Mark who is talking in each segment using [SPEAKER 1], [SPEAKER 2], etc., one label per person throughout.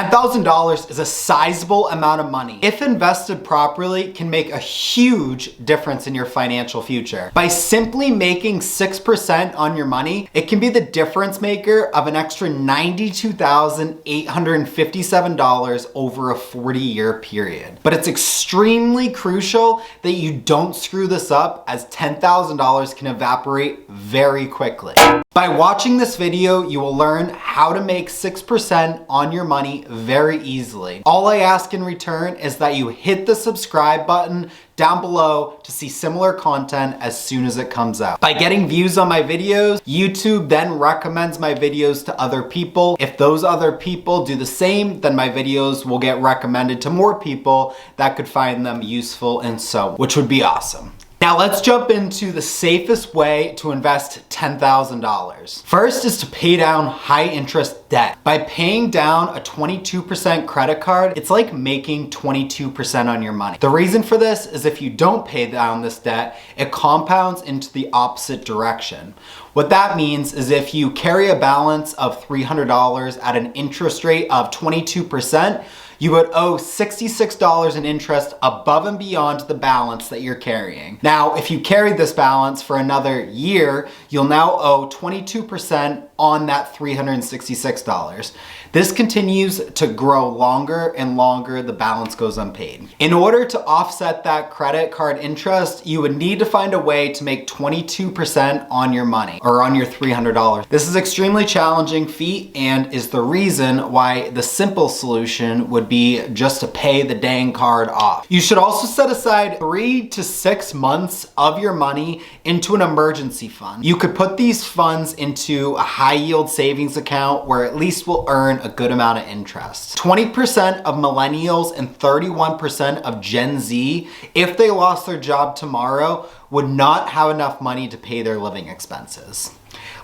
[SPEAKER 1] $10,000 is a sizable amount of money. If invested properly, can make a huge difference in your financial future. By simply making 6% on your money, it can be the difference maker of an extra $92,857 over a 40-year period. But it's extremely crucial that you don't screw this up, as $10,000 can evaporate very quickly. By watching this video, you will learn how to make 6% on your money very easily. All I ask in return is that you hit the subscribe button down below to see similar content as soon as it comes out. By getting views on my videos, YouTube then recommends my videos to other people. If those other people do the same, then my videos will get recommended to more people that could find them useful and so, which would be awesome. Now let's jump into the safest way to invest $10,000. First is to pay down high interest debt. By paying down a 22% credit card, it's like making 22% on your money. The reason for this is if you don't pay down this debt, it compounds into the opposite direction. What that means is if you carry a balance of $300 at an interest rate of 22%, you would owe $66 in interest above and beyond the balance that you're carrying. Now, if you carried this balance for another year, you'll now owe 22% on that $366. This continues to grow longer and longer the balance goes unpaid. In order to offset that credit card interest, you would need to find a way to make 22% on your money or on your $300. This is extremely challenging feat and is the reason why the simple solution would be just to pay the dang card off. You should also set aside 3 to 6 months of your money into an emergency fund. You could put these funds into a high yield savings account where at least will earn a good amount of interest. 20% of millennials and 31% of Gen Z, if they lost their job tomorrow, would not have enough money to pay their living expenses.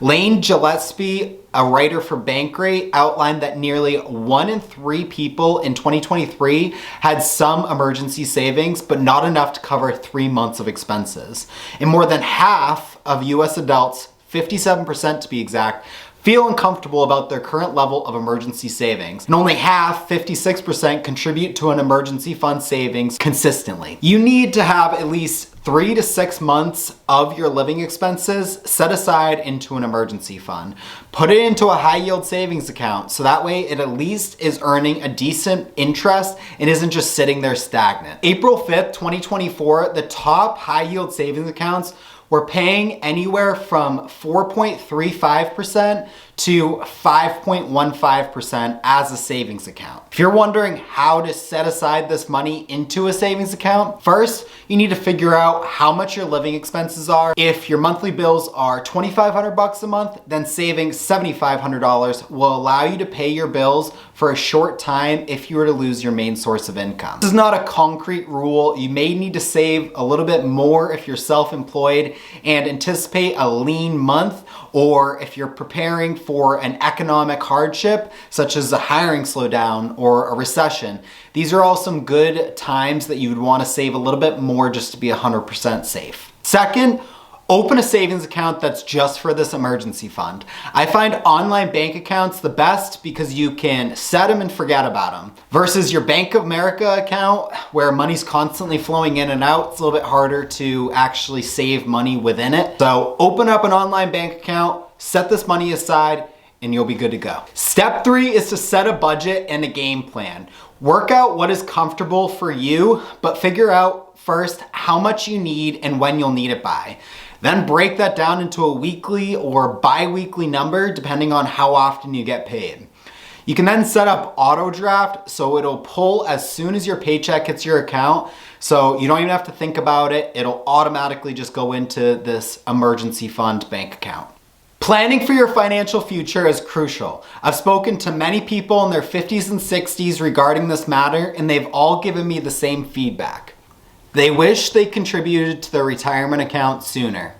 [SPEAKER 1] Lane Gillespie, a writer for Bankrate, outlined that nearly 1 in 3 people in 2023 had some emergency savings, but not enough to cover 3 months of expenses. And more than half of US adults, 57% to be exact, feel uncomfortable about their current level of emergency savings. And only half, 56%, contribute to an emergency fund savings consistently. You need to have at least 3 to 6 months of your living expenses set aside into an emergency fund. Put it into a high yield savings account so that way it at least is earning a decent interest and isn't just sitting there stagnant. April 5th, 2024, the top high yield savings accounts were paying anywhere from 4.35% to 5.15% as a savings account. If you're wondering how to set aside this money into a savings account, first, you need to figure out how much your living expenses are. If your monthly bills are $2,500 a month, then saving $7,500 will allow you to pay your bills for a short time if you were to lose your main source of income. This is not a concrete rule. You may need to save a little bit more if you're self-employed and anticipate a lean month, or if you're preparing for an economic hardship, such as a hiring slowdown or a recession. These are all some good times that you would want to save a little bit more just to be 100% safe. Second, open a savings account that's just for this emergency fund. I find online bank accounts the best because you can set them and forget about them. Versus your Bank of America account where money's constantly flowing in and out, it's a little bit harder to actually save money within it. So open up an online bank account, set this money aside, and you'll be good to go. Step 3 is to set a budget and a game plan. Work out what is comfortable for you, but figure out first how much you need and when you'll need it by. Then break that down into a weekly or bi-weekly number depending on how often you get paid. You can then set up auto draft so it'll pull as soon as your paycheck hits your account, so you don't even have to think about it. It'll automatically just go into this emergency fund bank account. Planning for your financial future is crucial. I've spoken to many people in their 50s and 60s regarding this matter, and they've all given me the same feedback. They wish they contributed to their retirement account sooner.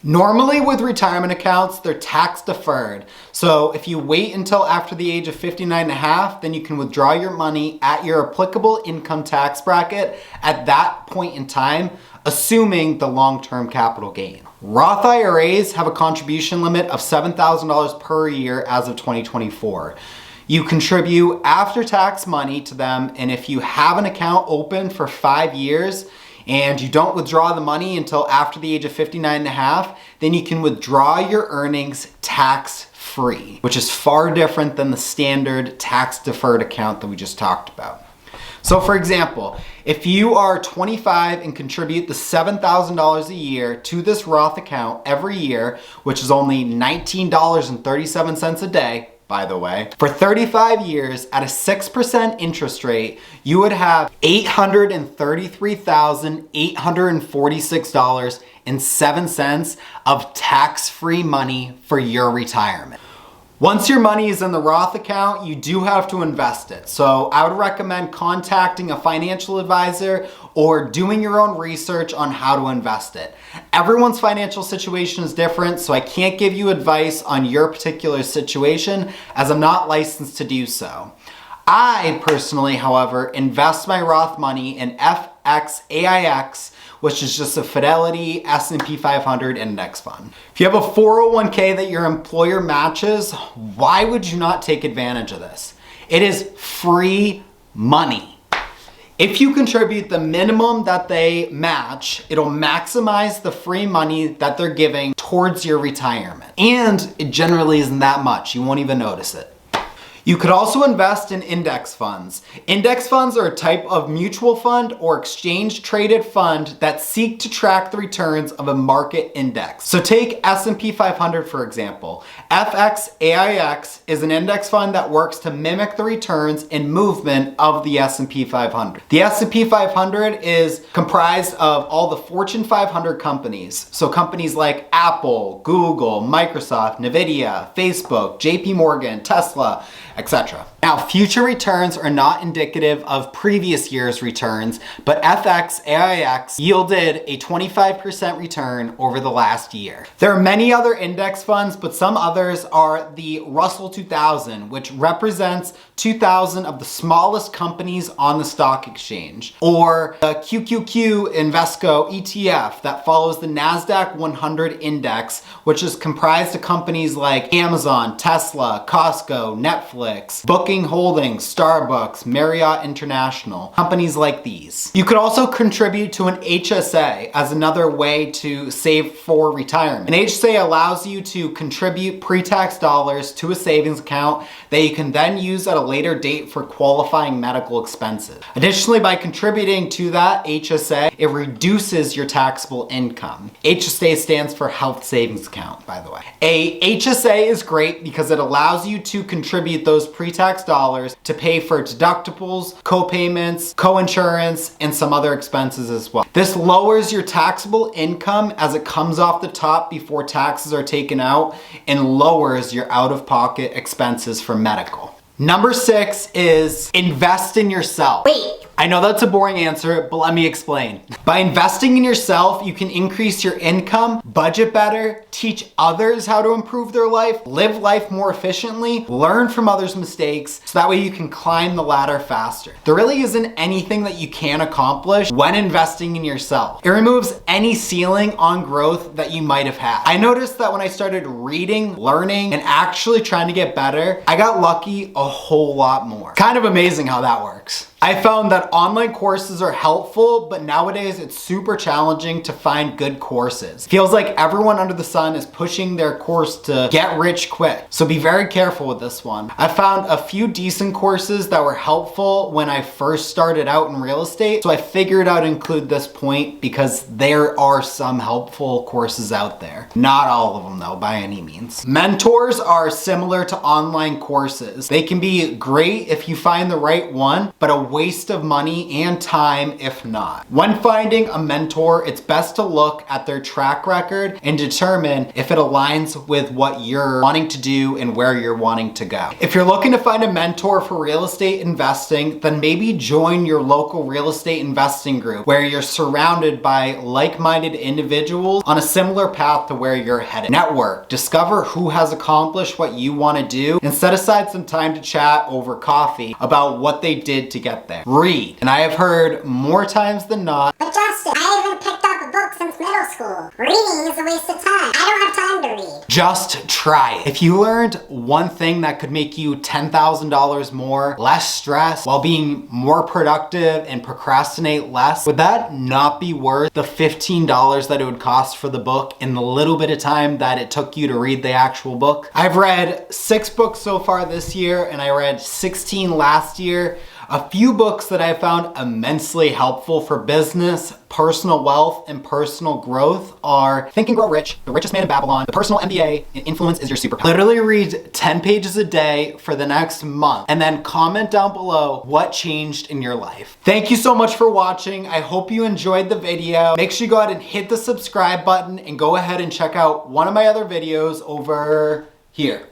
[SPEAKER 1] Normally with retirement accounts, they're tax deferred. So if you wait until after the age of 59 and a half, then you can withdraw your money at your applicable income tax bracket at that point in time, assuming the long-term capital gain. Roth IRAs have a contribution limit of $7,000 per year as of 2024. You contribute after-tax money to them, and if you have an account open for 5 years and you don't withdraw the money until after the age of 59 and a half, then you can withdraw your earnings tax-free, which is far different than the standard tax-deferred account that we just talked about. So for example, if you are 25 and contribute the $7,000 a year to this Roth account every year, which is only $19.37 a day, by the way, for 35 years at a 6% interest rate, you would have $833,846.07 of tax-free money for your retirement. Once your money is in the Roth account, you do have to invest it. So I would recommend contacting a financial advisor or doing your own research on how to invest it. Everyone's financial situation is different, so I can't give you advice on your particular situation as I'm not licensed to do so. I personally, however, invest my Roth money in FXAIX, which is just a Fidelity S&P 500 index fund. If you have a 401k that your employer matches, why would you not take advantage of this? It is free money. If you contribute the minimum that they match, it'll maximize the free money that they're giving towards your retirement. And it generally isn't that much. You won't even notice it. You could also invest in index funds. Index funds are a type of mutual fund or exchange traded fund that seek to track the returns of a market index. So take S&P 500 for example. FXAIX is an index fund that works to mimic the returns and movement of the S&P 500. The S&P 500 is comprised of all the Fortune 500 companies. So companies like Apple, Google, Microsoft, Nvidia, Facebook, JP Morgan, Tesla, etc. Now, future returns are not indicative of previous year's returns, but FXAIX yielded a 25% return over the last year. There are many other index funds, but some others are the Russell 2000, which represents 2,000 of the smallest companies on the stock exchange, or the QQQ Invesco ETF that follows the NASDAQ 100 index, which is comprised of companies like Amazon, Tesla, Costco, Netflix, Booking Holdings, Starbucks, Marriott International, companies like these. You could also contribute to an HSA as another way to save for retirement. An HSA allows you to contribute pre-tax dollars to a savings account that you can then use at a later date for qualifying medical expenses. Additionally, by contributing to that HSA, it reduces your taxable income. HSA stands for Health Savings Account, by the way. A HSA is great because it allows you to contribute those pre-tax dollars to pay for deductibles, co-payments, co-insurance, and some other expenses as well. This lowers your taxable income as it comes off the top before taxes are taken out and lowers your out-of-pocket expenses for medical. Number 6 is invest in yourself. Wait. I know that's a boring answer, but let me explain. By investing in yourself, you can increase your income, budget better, teach others how to improve their life, live life more efficiently, learn from others' mistakes, so that way you can climb the ladder faster. There really isn't anything that you can accomplish when investing in yourself. It removes any ceiling on growth that you might have had. I noticed that when I started reading, learning, and actually trying to get better, I got lucky a whole lot more. Kind of amazing how that works. I found that online courses are helpful, but nowadays it's super challenging to find good courses. Feels like everyone under the sun is pushing their course to get rich quick. So be very careful with this one. I found a few decent courses that were helpful when I first started out in real estate. So I figured I'd include this point because there are some helpful courses out there. Not all of them though, by any means. Mentors are similar to online courses. They can be great if you find the right one, but a waste of money and time if not. When finding a mentor, it's best to look at their track record and determine if it aligns with what you're wanting to do and where you're wanting to go. If you're looking to find a mentor for real estate investing, then maybe join your local real estate investing group where you're surrounded by like-minded individuals on a similar path to where you're headed. Network, discover who has accomplished what you want to do, and set aside some time to chat over coffee about what they did to get there. Read. And I have heard more times than not,
[SPEAKER 2] but Justin, I haven't picked up a book since middle school. Reading is was a waste of time. I don't have time to read.
[SPEAKER 1] Just try it. If you learned one thing that could make you $10,000 more, less stress, while being more productive and procrastinate less, would that not be worth the $15 that it would cost for the book and the little bit of time that it took you to read the actual book? I've read 6 books so far this year, and I read 16 last year. A few books that I found immensely helpful for business, personal wealth, and personal growth are Think and Grow Rich, The Richest Man in Babylon, The Personal MBA, and Influence is Your Superpower. Literally read 10 pages a day for the next month, and then comment down below what changed in your life. Thank you so much for watching. I hope you enjoyed the video. Make sure you go ahead and hit the subscribe button and go ahead and check out one of my other videos over here.